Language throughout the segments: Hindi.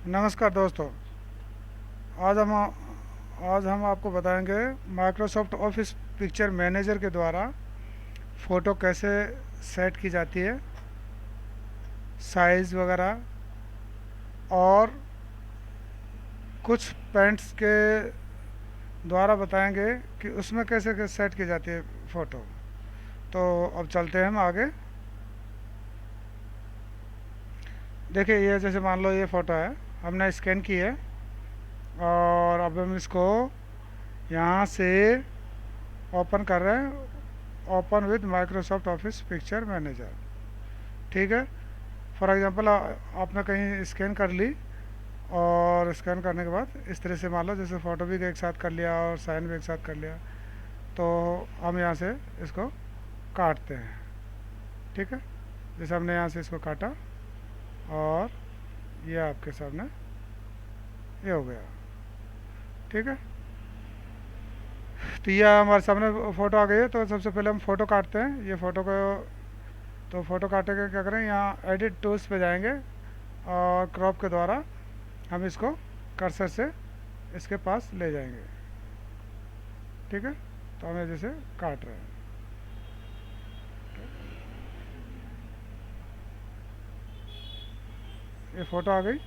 नमस्कार दोस्तों। आज हम आज हम आपको बताएंगे माइक्रोसॉफ्ट ऑफिस पिक्चर मैनेजर के द्वारा फ़ोटो कैसे सेट की जाती है, साइज़ वगैरह, और कुछ पेंट्स के द्वारा बताएंगे कि उसमें कैसे कैसे सेट की जाती है फ़ोटो। तो अब चलते हैं हम आगे। देखिए, ये जैसे मान लो ये फ़ोटो है, हमने स्कैन की है और अब हम इसको यहाँ से ओपन कर रहे हैं। Open with Microsoft office picture manager. ठीक है। फॉर एग्जांपल आपने कहीं स्कैन कर ली और स्कैन करने के बाद इस तरह से मान लो जैसे फ़ोटो भी एक साथ कर लिया और साइन भी एक साथ कर लिया, तो हम यहाँ से इसको काटते हैं। ठीक है। जैसे हमने यहाँ से इसको काटा और ये आपके सामने ये हो गया। ठीक है। तो ये हमारे सामने फ़ोटो आ गई है। तो सबसे पहले हम फ़ोटो काटते हैं। ये फ़ोटो को, तो फ़ोटो काटे के क्या करें, यहाँ एडिट टूल्स पे जाएंगे और क्रॉप के द्वारा हम इसको कर्सर से इसके पास ले जाएंगे। ठीक है। तो हम जैसे काट रहे हैं, ये फ़ोटो आ गई।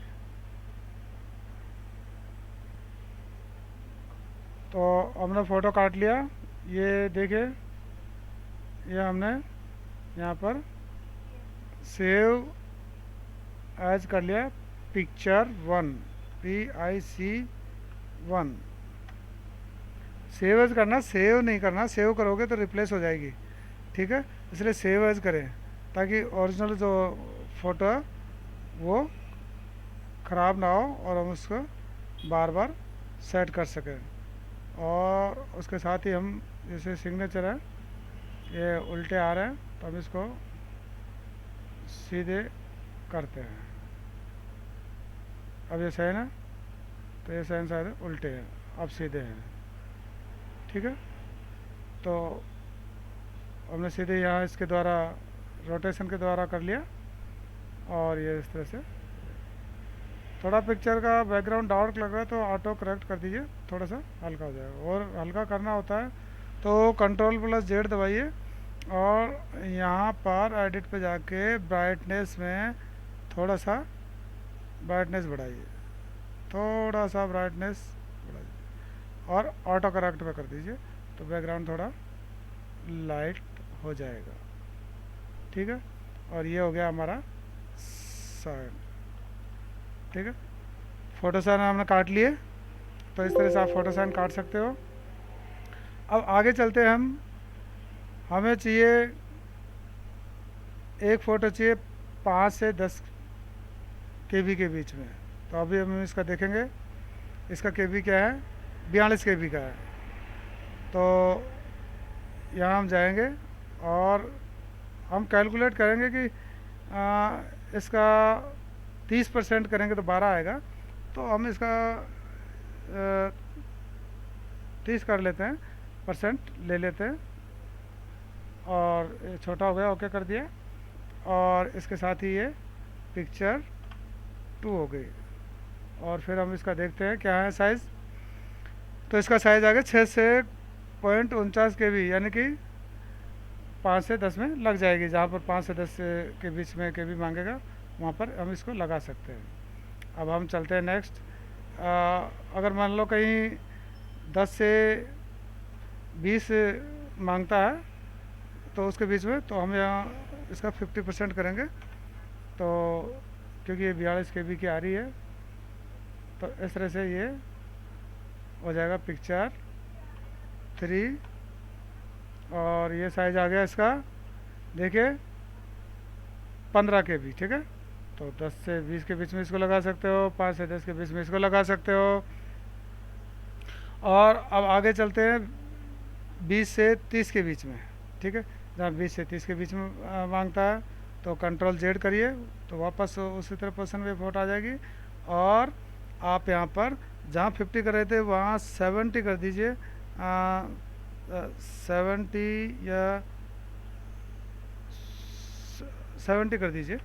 तो हमने फ़ोटो काट लिया। ये देखिए, ये हमने यहाँ पर सेव एज कर लिया, पिक्चर 1, PIC 1। सेव एज करना, सेव नहीं करना। सेव करोगे तो रिप्लेस हो जाएगी। ठीक है। इसलिए सेव एज करें ताकि ओरिजिनल जो फ़ोटो है वो ख़राब ना हो और हम उसको बार बार सेट कर सकें। और उसके साथ ही हम जैसे सिग्नेचर है, ये उल्टे आ रहे हैं तो हम इसको सीधे करते हैं। अब ये साइन है तो ये साइन शायद उल्टे हैं, अब सीधे हैं। ठीक है। तो हमने सीधे यहाँ इसके द्वारा रोटेशन के द्वारा कर लिया और ये इस तरह से। थोड़ा पिक्चर का बैकग्राउंड डार्क लग रहा है तो ऑटो करेक्ट कर दीजिए, थोड़ा सा हल्का हो जाएगा। और हल्का करना होता है तो Ctrl+Z दबाइए और यहाँ पर एडिट पे जाके ब्राइटनेस में थोड़ा सा ब्राइटनेस बढ़ाइए, थोड़ा सा ब्राइटनेस बढ़ाइए और ऑटो करेक्ट पे कर दीजिए तो बैकग्राउंड थोड़ा लाइट हो जाएगा। ठीक है। और ये हो गया हमारा साइन। ठीक है। फ़ोटो साइन हमने काट लिए। तो इस तरह से आप फ़ोटो साइन काट सकते हो। अब आगे चलते हैं हम। हमें चाहिए एक फ़ोटो चाहिए 5 से 10 KB के बीच में। तो अभी हम इसका देखेंगे, इसका KB क्या है, 42 KB का है। तो यहाँ हम जाएंगे और हम कैलकुलेट करेंगे कि इसका 30% करेंगे तो 12 आएगा। तो हम इसका 30 कर लेते हैं, परसेंट ले लेते हैं और ये छोटा हो गया, ओके कर दिया। और इसके साथ ही ये पिक्चर 2 हो गई। और फिर हम इसका देखते हैं क्या है साइज़। तो इसका साइज़ आ गया 6 से 0.49 KB, यानी कि 5 से 10 में लग जाएगी। जहाँ पर 5 से 10 के बीच में KB मांगेगा वहाँ पर हम इसको लगा सकते हैं। अब हम चलते हैं नेक्स्ट। अगर मान लो कहीं 10 से 20 मांगता है तो उसके बीच में, तो हम यहाँ इसका 50% करेंगे। तो क्योंकि ये 42 KB की आ रही है तो इस तरह से ये हो जाएगा पिक्चर 3। और ये साइज़ आ गया इसका, देखिए 15 KB। ठीक है। तो 10 से 20 के बीच में इसको लगा सकते हो, 5 से 10 के बीच में इसको लगा सकते हो। और अब आगे चलते हैं 20 से 30 के बीच में। ठीक है। जहाँ 20 से 30 के बीच में मांगता है तो Ctrl+Z करिए तो वापस उसी तरह पोजीशन पे फोटो आ जाएगी। और आप यहाँ पर जहाँ 50 कर रहे थे वहाँ 70 कर दीजिए, 70 या 70 कर दीजिए।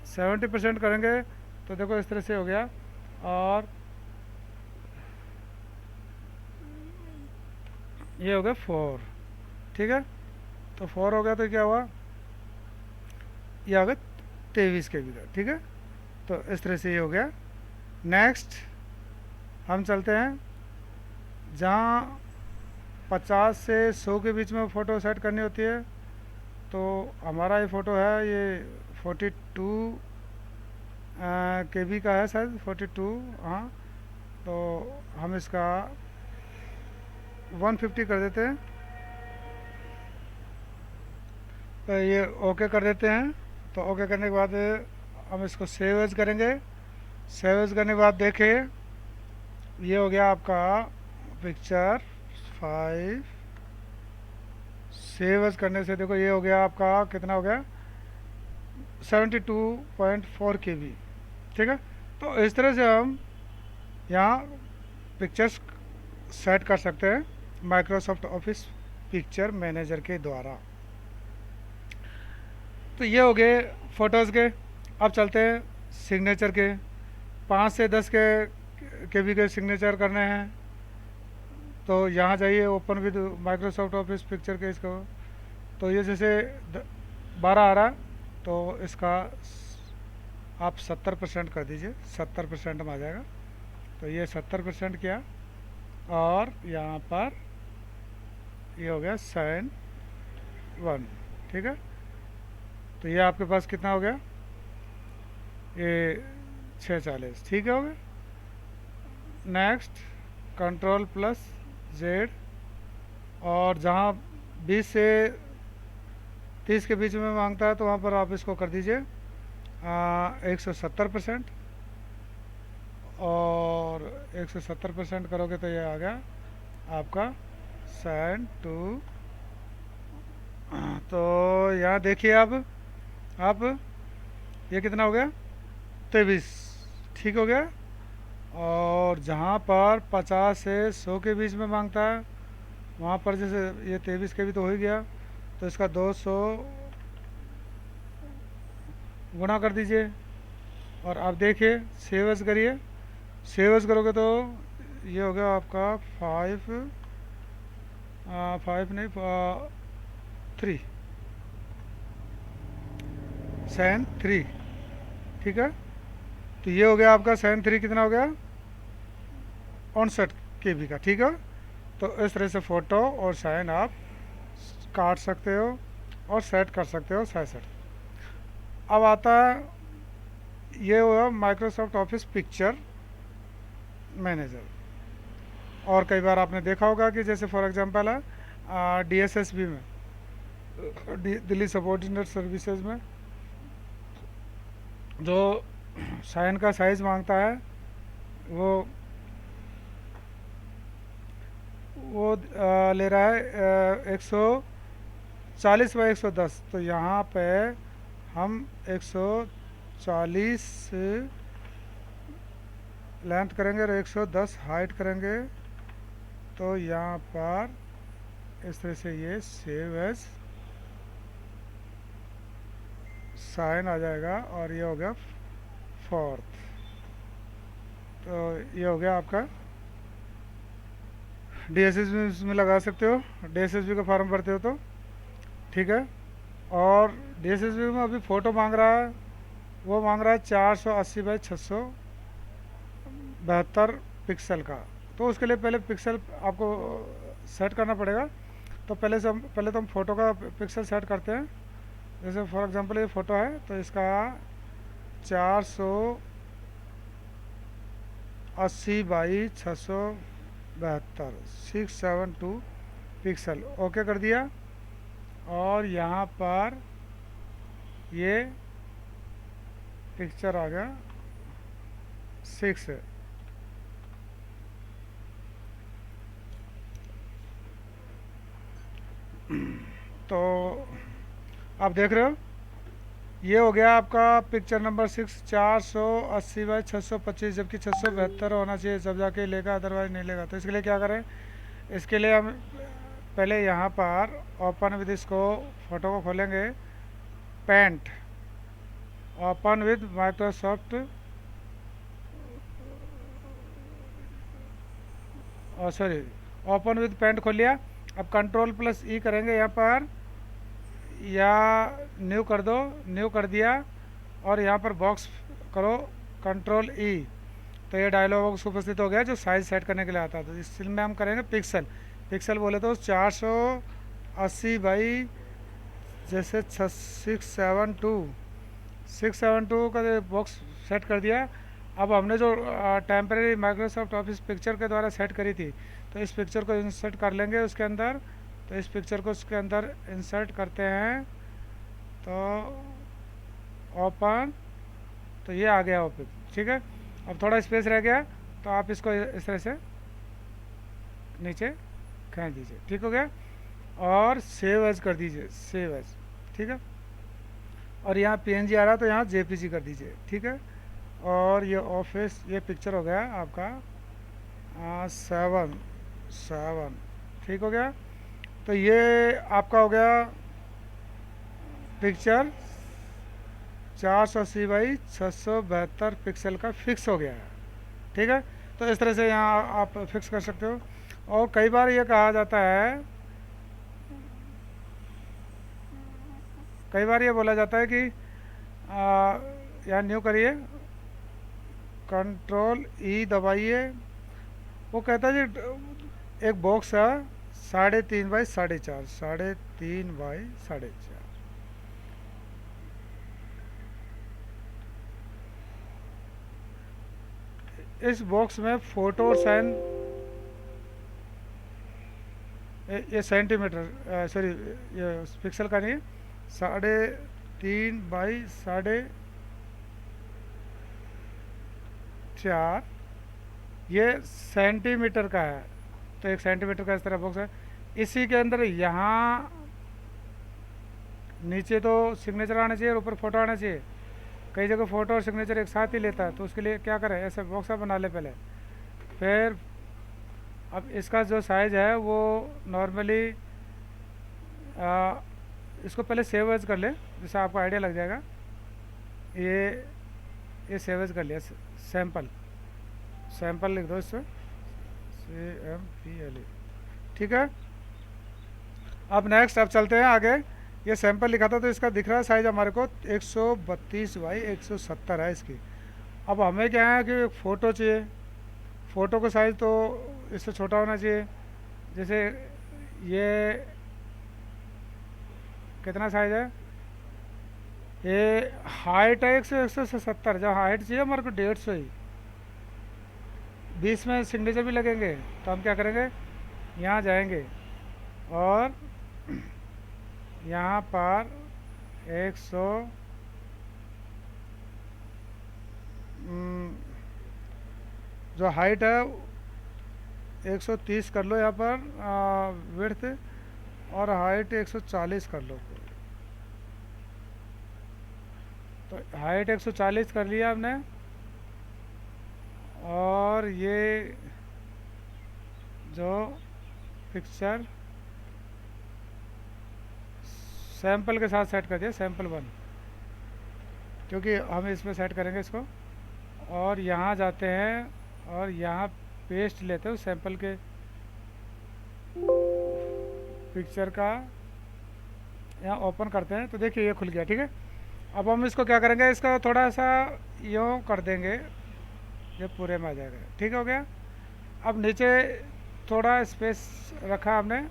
70% करेंगे तो देखो इस तरह से हो गया। और ये हो गया 4। ठीक है, तो 4 हो गया तो क्या हुआ, ये आ गया 23 के बी का। ठीक है, तो इस तरह से ये हो गया। नेक्स्ट हम चलते हैं जहाँ 50 से 100 के बीच में फ़ोटो सेट करनी होती है। तो हमारा ये फ़ोटो है, ये 42 के बी का है शायद, 42। हाँ, तो हम इसका 150 कर देते हैं। तो ये ओके कर देते हैं। तो ओके करने के बाद हम इसको सेव एज करेंगे। सेव एज करने के बाद देखिए, ये हो गया आपका पिक्चर 5। सेव एज करने से देखो ये हो गया आपका, कितना हो गया, 72.4 के बी। ठीक है, तो इस तरह से हम यहाँ पिक्चर्स सेट कर सकते हैं माइक्रोसॉफ्ट ऑफिस पिक्चर मैनेजर के द्वारा। तो ये हो गए फ़ोटोज़ के। अब चलते हैं सिग्नेचर के। 5 से 10 के बी के सिग्नेचर करने हैं। तो यहाँ जाइए, open with Microsoft office picture के इसको। तो ये जैसे 12 आ रहा, तो इसका आप 70% कर दीजिए, 70% में आ जाएगा। तो ये 70% किया, और यहाँ पर ये हो गया साइन 1। ठीक है, तो ये आपके पास कितना हो गया, ये 640। ठीक है, हो गया। नेक्स्ट कंट्रोल प्लस जेड, और जहाँ 20 से 30 के बीच में मांगता है तो वहाँ पर आप इसको कर दीजिए 170%। और 170% करोगे तो ये आ गया आपका साइन 2। तो यहाँ देखिए अब ये कितना हो गया, 23। ठीक हो गया। और जहाँ पर 50 से 100 के बीच में मांगता है, वहाँ पर जैसे ये 23 के भी तो हो ही गया, तो इसका 200 गुणा कर दीजिए। और अब देखिए, सेव एज करिए। सेव एज करोगे तो ये हो गया आपका 5 नहीं 3 साइन 3। ठीक है, तो ये हो गया आपका साइन 3 कितना हो गया, 59 के बी का। ठीक है, तो इस तरह से फ़ोटो और साइन आप काट सकते हो और सेट कर सकते हो साइड। अब आता है, ये हुआ माइक्रोसॉफ्ट ऑफिस पिक्चर मैनेजर। और कई बार आपने देखा होगा कि जैसे फॉर एग्जांपल है डीएसएसबी में, दिल्ली सबऑर्डिनेट सर्विसेज में, जो साइन का साइज़ मांगता है वो ले रहा है 140/110। तो यहाँ पे हम 140 लेंथ करेंगे और 110 हाइट करेंगे। तो यहाँ पर इस तरह से ये सेव एज साइन आ जाएगा, और ये हो गया 4। तो ये हो गया आपका डीएसएसबी में लगा सकते हो, डीएसएसबी का फॉर्म भरते हो तो। ठीक है, और डीएसएसबी में अभी फ़ोटो मांग रहा है, वो मांग रहा है 480/672 पिक्सल का। तो उसके लिए पहले पिक्सल आपको सेट करना पड़ेगा। तो पहले तो हम फ़ोटो का पिक्सल सेट करते हैं। जैसे फॉर एग्जांपल ये फ़ोटो है, तो इसका 480/672 672 पिक्सल। ओके कर दिया, और यहाँ पर ये पिक्चर आ गया 6। तो आप देख रहे हो, ये हो गया आपका पिक्चर नंबर 6, 480/625, जबकि 672 होना चाहिए जब जाके लेगा, अदरवाइज नहीं लेगा। तो इसके लिए क्या करें, इसके लिए हम पहले यहाँ पर ओपन विद, इसको फ़ोटो को खोलेंगे, पेंट, ओपन विद माइक्रोसॉफ्ट और सॉरी, ओपन विद पेंट खोल लिया। अब कंट्रोल प्लस ई करेंगे यहाँ पर, या न्यू कर दो, न्यू कर दिया, और यहाँ पर बॉक्स करो कंट्रोल ई, तो ये डायलॉग बॉक्स उपस्थित हो गया जो साइज सेट करने के लिए आता है। तो इसमें हम करेंगे पिक्सल, पिक्सल बोले तो 480 जैसे 672 का बॉक्स सेट कर दिया। अब हमने जो टेम्परेरी माइक्रोसॉफ्ट ऑफिस पिक्चर के द्वारा सेट करी थी, तो इस पिक्चर को इंसर्ट कर लेंगे उसके अंदर। तो इस पिक्चर को उसके अंदर इंसर्ट करते हैं, तो ओपन, तो ये आ गया ओपन, ठीक है। अब थोड़ा स्पेस रह गया, तो आप इसको इस तरह से नीचे खींच दीजिए, ठीक हो गया। और सेव एज कर दीजिए, सेव एज, ठीक है। और यहाँ पीएनजी आ रहा तो यहाँ जेपीजी कर दीजिए, ठीक है। और ये ऑफिस, ये पिक्चर हो गया आपका 7, ठीक हो गया। तो ये आपका हो गया पिक्चर 480 x 672 पिक्सल का फिक्स हो गया है, ठीक है। तो इस तरह से यहाँ आप फिक्स कर सकते हो। और कई बार ये कहा जाता है, कई बार ये बोला जाता है कि यहाँ न्यू करिए, कंट्रोल ई दबाइए, वो कहता है जी एक बॉक्स है 3.5 बाई 4.5, 3.5 बाई 4.5, इस बॉक्स में फोटो और साइन, ये सेंटीमीटर, सॉरी ये पिक्सल का नहीं है, 3.5 बाई 4.5, ये सेंटीमीटर का है। तो 1 सेंटीमीटर का इस तरह बॉक्स है। इसी के अंदर यहाँ नीचे तो सिग्नेचर आना चाहिए और ऊपर फोटो आना चाहिए। कई जगह फ़ोटो और सिग्नेचर एक साथ ही लेता है, तो उसके लिए क्या करें, ऐसे बॉक्स बना ले पहले। फिर अब इसका जो साइज़ है वो नॉर्मली इसको पहले सेव एज कर ले, जिससे आपको आइडिया लग जाएगा। ये सेव एज कर लिया, सैम्पल, सैम्पल लिख दो इससे, SAMPLE, ठीक है। अब नेक्स्ट, अब चलते हैं आगे। ये सैंपल लिखा था तो इसका दिख रहा है साइज़ हमारे को 132 बाई 170 है इसकी। अब हमें क्या है कि फ़ोटो चाहिए, फ़ोटो का साइज़ तो इससे छोटा होना चाहिए। जैसे ये कितना साइज़ है, ये हाइट है 170, जब हाइट चाहिए हमारे को 150 ही, 20 में सिग्नेचर भी लगेंगे। तो हम क्या करेंगे, यहाँ जाएंगे और यहाँ पर 100 जो हाइट है 130 कर लो यहाँ पर विड्थ, और हाइट 140 कर लो। तो हाइट 140 कर लिया हमने। और ये जो पिक्चर सैंपल के साथ सेट कर दिया, सैंपल 1, क्योंकि हम इसमें सेट करेंगे इसको। और यहाँ जाते हैं और यहाँ पेस्ट लेते हो सैंपल के पिक्चर का, यहाँ ओपन करते हैं तो देखिए ये खुल गया, ठीक है। अब हम इसको क्या करेंगे, इसका थोड़ा सा यूँ कर देंगे, ये पूरे में आ जाएगा, ठीक हो गया। अब नीचे थोड़ा स्पेस रखा हमने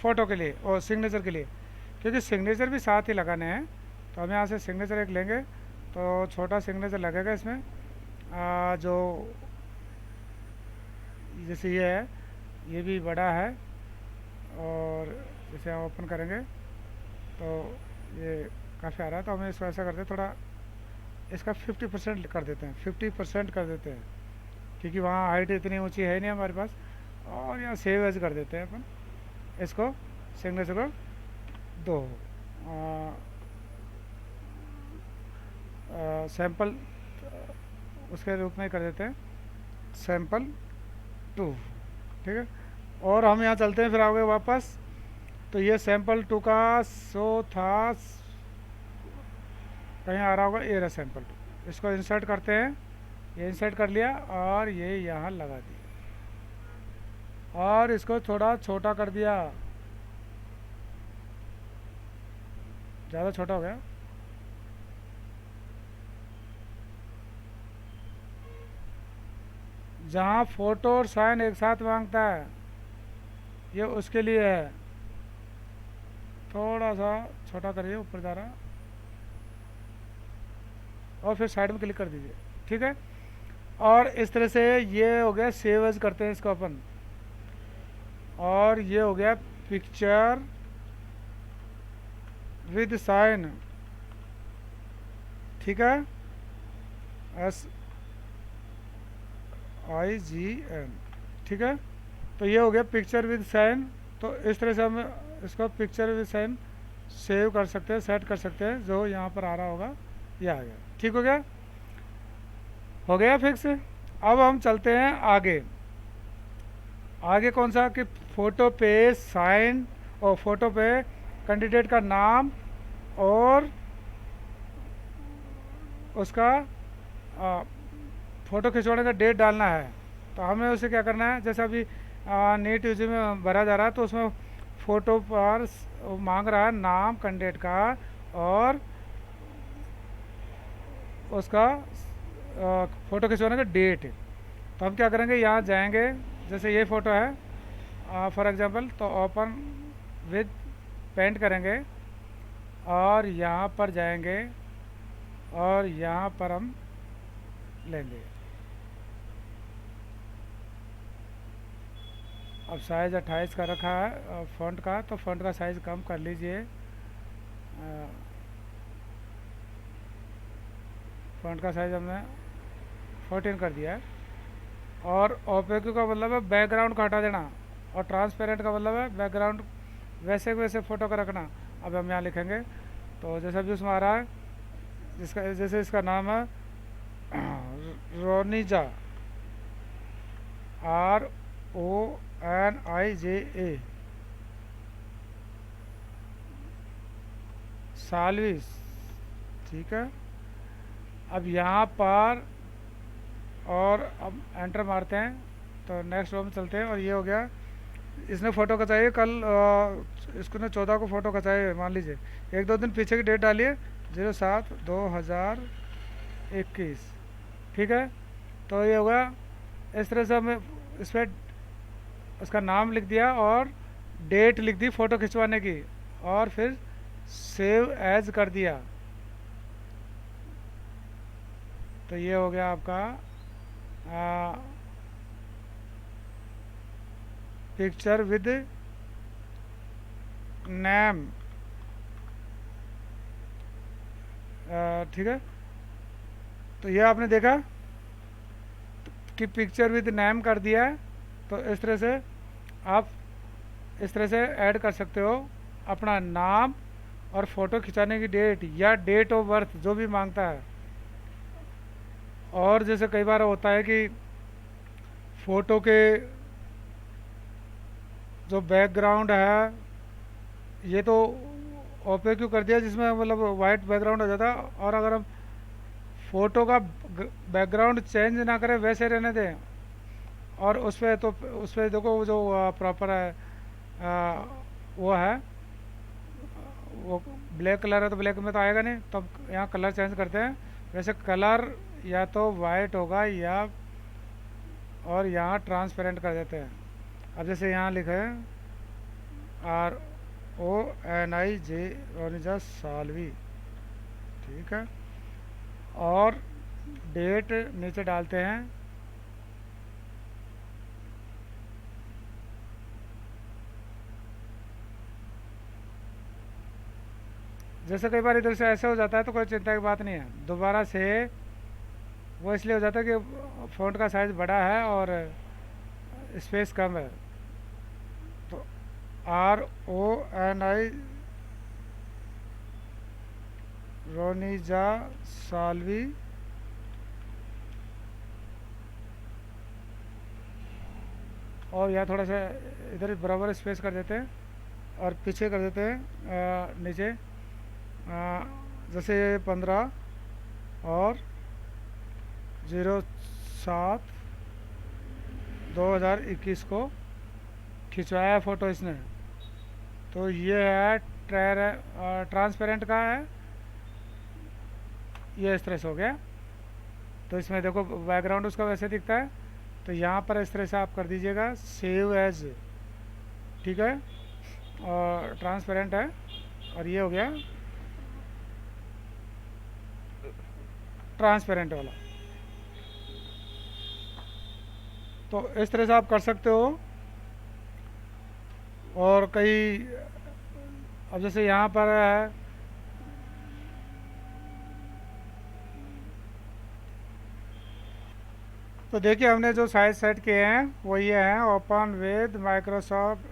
फ़ोटो के लिए और सिग्नेचर के लिए, क्योंकि सिग्नेचर भी साथ ही लगाने हैं। तो हम यहाँ से सिग्नेचर एक लेंगे, तो छोटा सिग्नेचर लगेगा इसमें, जो जैसे ये है, ये भी बड़ा है। और जैसे हम ओपन करेंगे तो ये काफ़ी आ रहा है, तो हमें इसको ऐसा करते हैं, थोड़ा इसका 50% कर देते हैं, 50% कर देते हैं, क्योंकि वहाँ हाइट इतनी ऊंची है नहीं हमारे पास। और यहाँ सेव एज कर देते हैं अपन, इसको सिग्नेचर को 2 सैंपल उसके रूप में कर देते हैं, सैंपल 2, ठीक है। और हम यहाँ चलते हैं फिर आगे वापस। तो ये सैंपल 2 का शो था, कहीं आ रहा होगा, ये रहा सैंपल 2, इसको इंसर्ट करते हैं। ये इंसर्ट कर लिया और ये यहाँ लगा दिया, और इसको थोड़ा छोटा कर दिया, ज़्यादा छोटा हो गया। जहाँ फ़ोटो और साइन एक साथ मांगता है ये उसके लिए है, थोड़ा सा छोटा करिए, ऊपर जा रहा, और फिर साइड में क्लिक कर दीजिए। ठीक है, और इस तरह से ये हो गया सेव एज करते हैं इसको अपन, और ये हो गया पिक्चर विद साइन। ठीक है, SIGN। ठीक है, तो ये हो गया पिक्चर विद साइन। तो इस तरह से हम इसको पिक्चर विद साइन सेव कर सकते हैं, सेट कर सकते हैं, जो यहाँ पर आ रहा होगा ये आ गया। ठीक हो गया फिक्स। अब हम चलते हैं आगे। आगे कौन सा कि फ़ोटो पे साइन, और फ़ोटो पे कैंडिडेट का नाम और उसका फ़ोटो खिंचवाने का डेट डालना है। तो हमें उसे क्या करना है, जैसे अभी नीट यूजी में भरा जा रहा है, तो उसमें फ़ोटो पर मांग रहा है नाम कैंडिडेट का और उसका फ़ोटो खिंचवाने का डेट। तो हम क्या करेंगे, यहाँ जाएंगे, जैसे ये फ़ोटो है फॉर एग्ज़ाम्पल, तो ओपन विद पेंट करेंगे और यहाँ पर जाएंगे और यहाँ पर हम लेंगे। अब साइज़ 28 का रखा है फ़ॉन्ट का, तो फ़ॉन्ट का साइज़ कम कर लीजिए। फ़ॉन्ट का साइज़ हमने 14 कर दिया है। और ओपेक का मतलब है बैकग्राउंड को हटा देना, और ट्रांसपेरेंट का मतलब है बैकग्राउंड वैसे वैसे फ़ोटो का रखना। अब हम यहाँ लिखेंगे, तो जैसा भी उसमें आ रहा है, जिसका जैसे इसका नाम है रोनिजा, RONIJA, सालवी। ठीक है, अब यहाँ पर और अब एंटर मारते हैं, तो नेक्स्ट रो में चलते हैं। और ये हो गया, इसने फ़ोटो खचाई कल, इसको ने 14 को फ़ोटो खचाई, मान लीजिए 1-2 दिन पीछे की डेट डालिए, 07/2021। ठीक है, तो ये होगा इस तरह से हमें इस पर उसका नाम लिख दिया और डेट लिख दी फ़ोटो खिंचवाने की, और फिर सेव एज कर दिया। तो ये हो गया आपका पिक्चर विद नेम। ठीक है, तो ये आपने देखा कि पिक्चर विद नेम कर दिया है। तो इस तरह से आप इस तरह से ऐड कर सकते हो अपना नाम और फ़ोटो खिंचाने की डेट या डेट ऑफ बर्थ जो भी मांगता है। और जैसे कई बार होता है कि फ़ोटो के जो बैकग्राउंड है ये तो ओपेक क्यों कर दिया, जिसमें मतलब वाइट बैकग्राउंड हो जाता है, और अगर हम फ़ोटो का बैकग्राउंड चेंज ना करें, वैसे रहने दें, और उस पर तो उस पर देखो जो प्रॉपर है वो है, वो ब्लैक कलर है, तो ब्लैक में तो आएगा नहीं, तो हम यहाँ कलर चेंज करते हैं। वैसे कलर या तो वाइट होगा या, और यहाँ ट्रांसपेरेंट कर देते हैं। अब जैसे यहाँ लिखे हैं RONIJ, रोनिजा सालवी। ठीक है, और डेट नीचे डालते हैं। जैसे कई बार इधर से ऐसे हो जाता है तो कोई चिंता की बात नहीं है, दोबारा से वो इसलिए हो जाता है कि फ़ॉन्ट का साइज़ बड़ा है और स्पेस कम है। तो RONI रोनिजा सालवी, और यहाँ थोड़ा सा इधर बराबर स्पेस कर देते हैं और पीछे कर देते हैं नीचे जैसे 15 और 07/2021 को खिंचवाया फ़ोटो इसने, तो ये है ट्रांसपेरेंट का है, ये इस तरह से हो गया। तो इसमें देखो बैकग्राउंड उसका वैसे दिखता है, तो यहाँ पर इस तरह से आप कर दीजिएगा सेव एज, ठीक है, और ट्रांसपेरेंट है, और ये हो गया ट्रांसपेरेंट वाला। तो इस तरह से आप कर सकते हो। और कई, अब जैसे यहाँ पर है, तो देखिए हमने जो साइज सेट किए हैं वो ये हैं, open with Microsoft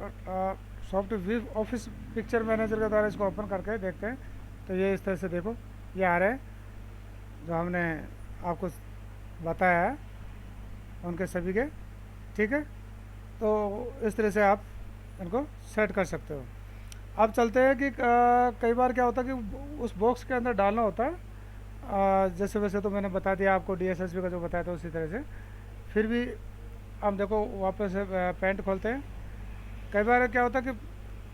soft office picture manager के द्वारा इसको ओपन करके देखते हैं। तो ये इस तरह से देखो ये आ रहे हैं जो हमने आपको बताया है उनके सभी के, ठीक है। तो इस तरह से आप इनको सेट कर सकते हो। अब चलते हैं कि कई बार क्या होता है कि उस बॉक्स के अंदर डालना होता है, जैसे वैसे तो मैंने बता दिया आपको DSSP का जो बताया था उसी तरह से। फिर भी हम देखो वापस से पेंट खोलते हैं। कई बार क्या होता है कि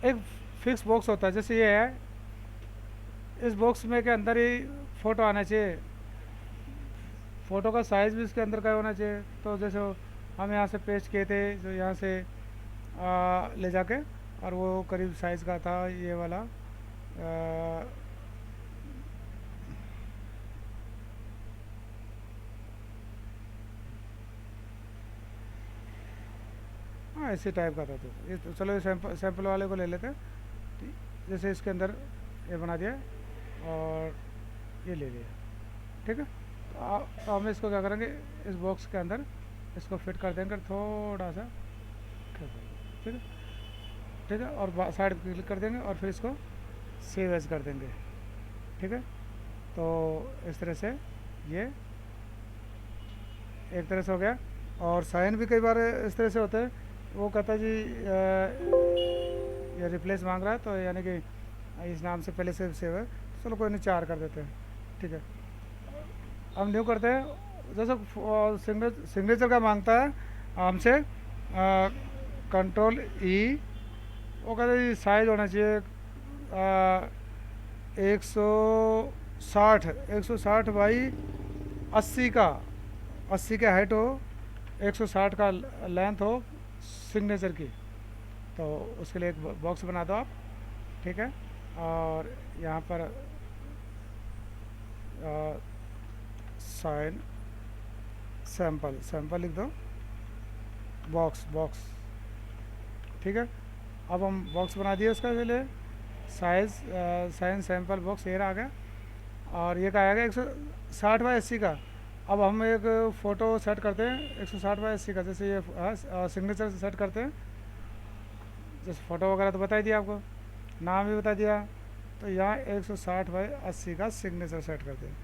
एक फिक्स बॉक्स होता है, जैसे ये है, इस बॉक्स में के अंदर ही फ़ोटो आना चाहिए, फ़ोटो का साइज़ भी इसके अंदर का होना चाहिए। तो जैसे हम यहाँ से पेस्ट किए थे, जो यहाँ से ले जाके, और वो करीब साइज़ का था ये वाला, हाँ इसी टाइप का था। तो ये तो चलो ये सैंपल वाले को ले लेते हैं। जैसे इसके अंदर ये बना दिया और ये ले लिया, ठीक है। तो हम इसको क्या करेंगे, इस बॉक्स के अंदर इसको फिट कर देंगे थोड़ा सा, ठीक है, ठीक है, और साइड पर क्लिक कर देंगे और फिर इसको सेव एज कर देंगे, ठीक है। तो इस तरह से ये एक तरह से हो गया। और साइन भी कई बार इस तरह से होते हैं, वो कहता है जी ये रिप्लेस मांग रहा है, तो यानी कि इस नाम से पहले से सेव है, तो चलो कोई नहीं 4 कर देते हैं, ठीक है। हम न्यू करते हैं, जैसे सिग्नेचर का मांगता है हमसे, कंट्रोल ई, वो कहते हैं साइज होना चाहिए 160 बाई 80 का, 80 के हाइट हो, 160 का लेंथ हो सिग्नेचर की। तो उसके लिए एक बॉक्स बना दो आप, ठीक है। और यहाँ पर साइन सैंपल लिख दो, बॉक्स, ठीक है। अब हम बॉक्स बना दिए उसका, लिए साइज साइन सैंपल बॉक्स ये आ गया। और ये क्या आएगा 160 बाई 80 का। अब हम एक फ़ोटो सेट करते हैं 160 बाई 80 का, जैसे ये सिग्नेचर सेट करते हैं, जैसे फ़ोटो वगैरह तो बता ही दिया आपको, नाम भी बता दिया। तो यहाँ 160 बाई 80 का सिग्नेचर सेट करते हैं,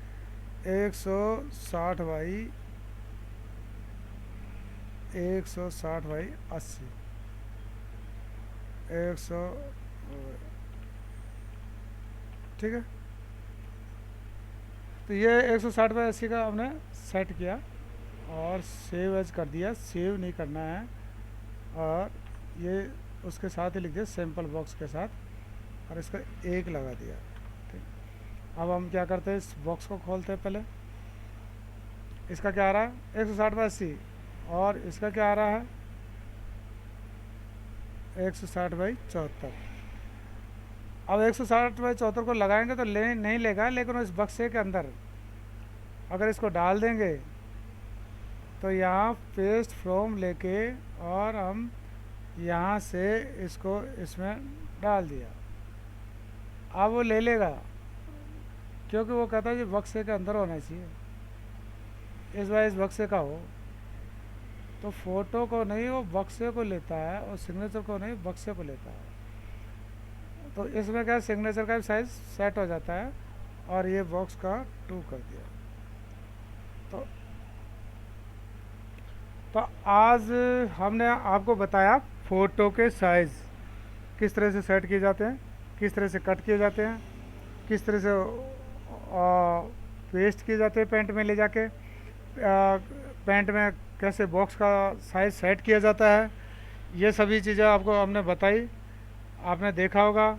160 बाई 80, 100, ठीक है। तो ये 160 बाई 80 का हमने सेट किया और सेव एज कर दिया, सेव नहीं करना है, और ये उसके साथ ही लिख दिया सैंपल बॉक्स के साथ, और इसका 1 लगा दिया, ठीक। अब हम क्या करते हैं, इस बॉक्स को खोलते हैं पहले। इसका क्या आ रहा है 160 बाई 80, और इसका क्या आ रहा है 160 बाई 74। अब 160 बाई 74 को लगाएंगे तो नहीं लेगा, लेकिन इस बक्से के अंदर अगर इसको डाल देंगे तो यहाँ पेस्ट फ्रॉम लेके और हम यहाँ से इसको इसमें डाल दिया, अब वो ले लेगा, क्योंकि वो कहता है कि बक्से के अंदर होना चाहिए, इस बार इस बक्से का हो। तो फ़ोटो को नहीं, वो बक्से को लेता है, और सिग्नेचर को नहीं, बक्से को लेता है। तो इसमें क्या सिग्नेचर का भी साइज सेट हो जाता है, और ये बॉक्स का 2 कर दिया। तो आज हमने आपको बताया फ़ोटो के साइज़ किस तरह से सेट किए जाते हैं, किस तरह से कट किए जाते हैं, किस तरह से पेस्ट किए जाते हैं पेंट में ले जाके, पेंट में कैसे बॉक्स का साइज़ सेट किया जाता है, ये सभी चीज़ें आपको हमने बताई, आपने देखा होगा।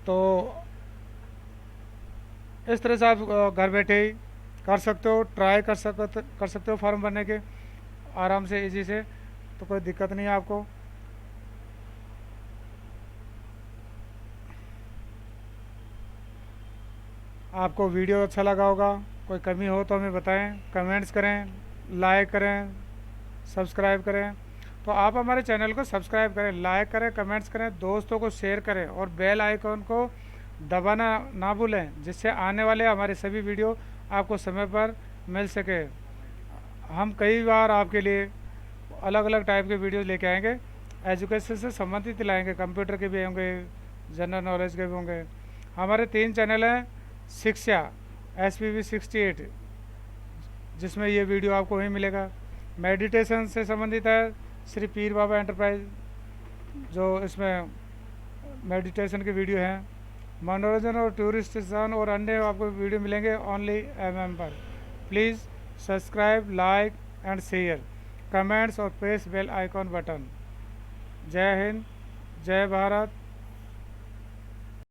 तो इस तरह से आप घर बैठे ही कर सकते हो, ट्राई कर सकते हो फॉर्म भरने के आराम से, इजी से। तो कोई दिक्कत नहीं है आपको। आपको वीडियो अच्छा लगा होगा, कोई कमी हो तो हमें बताएं, कमेंट्स करें, लाइक करें, सब्सक्राइब करें। तो आप हमारे चैनल को सब्सक्राइब करें, लाइक करें, कमेंट्स करें, दोस्तों को शेयर करें और बेल आइकॉन को दबाना ना भूलें, जिससे आने वाले हमारे सभी वीडियो आपको समय पर मिल सके। हम कई बार आपके लिए अलग अलग टाइप के वीडियो लेके आएंगे, एजुकेशन से संबंधित लाएंगे, कंप्यूटर के भी होंगे, जनरल नॉलेज के भी होंगे। हमारे 3 चैनल हैं, शिक्षा SPV68, जिसमें ये वीडियो आपको वहीं मिलेगा। मेडिटेशन से संबंधित है श्री पीर बाबा एंटरप्राइज, जो इसमें मेडिटेशन के वीडियो हैं। मनोरंजन और टूरिस्ट स्टेशन और अन्य आपको वीडियो मिलेंगे ओनली MM पर। Please subscribe, like and share, comments और प्रेस बेल आइकॉन बटन। जय हिंद, जय भारत।